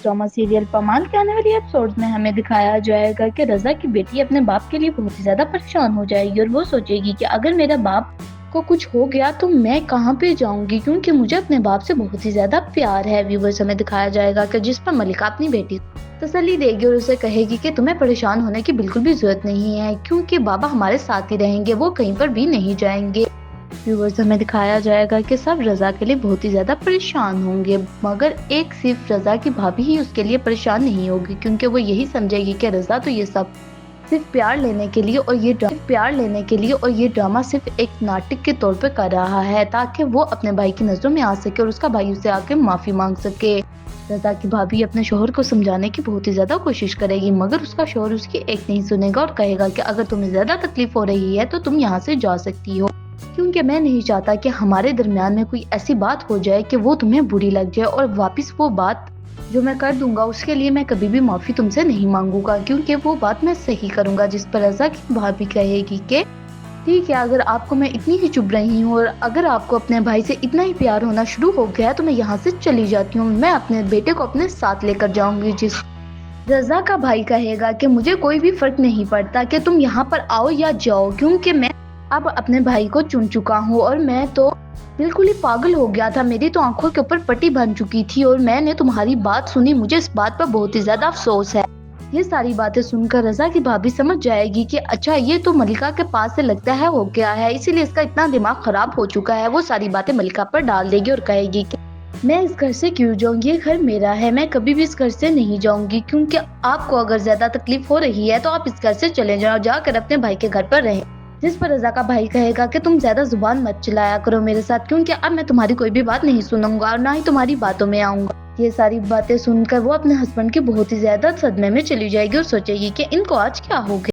Drama serial पमान के आने वाली एपिसोड्स में हमें दिखाया जाएगा कि रज़ा की बेटी अपने बाप के लिए बहुत ही ज्यादा परेशान हो जाएगी और वो सोचेगी कि अगर मेरा बाप को कुछ हो गया तो मैं कहाँ पे जाऊंगी, क्योंकि मुझे अपने बाप से बहुत ही ज्यादा प्यार है। व्यूवर्स हमें दिखाया जाएगा कि जिस पर मलिका अपनी बेटी को तसल्ली देगी और उसे कहेगी कि तुम्हें परेशान होने की बिल्कुल भी जरूरत नहीं है, क्योंकि बाबा हमारे साथ ही रहेंगे, वो कहीं पर भी नहीं जाएंगे। व्यूवर्स हमें दिखाया जाएगा कि सब रज़ा के लिए बहुत ही ज्यादा परेशान होंगे, मगर एक सिर्फ रज़ा की भाभी ही उसके लिए परेशान नहीं होगी, क्योंकि वो यही समझेगी कि रज़ा तो ये सब सिर्फ प्यार लेने के लिए और ये ड्रामा सिर्फ एक नाटक के तौर पे कर रहा है ताकि वो अपने भाई की नजरों में आ सके और उसका भाई उसे आके माफी मांग सके। रज़ा की भाभी अपने शोहर को समझाने की बहुत ही ज्यादा कोशिश करेगी, मगर उसका शोहर उसकी एक नहीं सुनेगा और कहेगा कि अगर तुम्हें ज्यादा तकलीफ हो रही है तो तुम यहाँ से जा सकती हो, क्योंकि मैं नहीं चाहता कि हमारे दरमियान में कोई ऐसी बात हो जाए कि वो तुम्हें बुरी लग जाए, और वापस वो बात जो मैं कर दूंगा उसके लिए मैं कभी भी माफी तुमसे नहीं मांगूंगा, क्योंकि वो बात मैं सही करूंगा। जिस पर रज़ा की भाभी कहेगी कि ठीक है, अगर आपको मैं इतनी ही चुभ रही हूँ और अगर आपको अपने भाई से इतना ही प्यार होना शुरू हो गया है तो मैं यहाँ से चली जाती हूँ, मैं अपने बेटे को अपने साथ लेकर जाऊंगी। जिस रज़ा का भाई कहेगा कि मुझे कोई भी फर्क नहीं पड़ता कि तुम यहाँ पर आओ या जाओ, क्योंकि मैं अब अपने भाई को चुन चुका हूँ और मैं तो बिल्कुल ही पागल हो गया था, मेरी तो आंखों के ऊपर पट्टी बन चुकी थी और मैंने तुम्हारी बात सुनी, मुझे इस बात पर बहुत ही ज्यादा अफसोस है। ये सारी बातें सुनकर रज़ा की भाभी समझ जाएगी कि अच्छा ये तो मलिका के पास से लगता है हो गया है, इसीलिए इसका इतना दिमाग खराब हो चुका है। वो सारी बातें मलिका पर डाल देगी और कहेगी कि मैं इस घर से क्यों जाऊँ, ये घर मेरा है, मैं कभी भी इस घर से नहीं जाऊंगी, क्योंकि आपको अगर ज्यादा तकलीफ हो रही है तो आप इस घर से चले जाओ, जाकर अपने भाई के घर पर रहें। जिस पर रज़ा का भाई कहेगा कि तुम ज्यादा जुबान मत चलाया करो मेरे साथ, क्योंकि अब मैं तुम्हारी कोई भी बात नहीं सुनूंगा और ना ही तुम्हारी बातों में आऊंगा। ये सारी बातें सुनकर वो अपने हस्बैंड के बहुत ही ज्यादा सदमे में चली जाएगी और सोचेगी कि इनको आज क्या हो गया।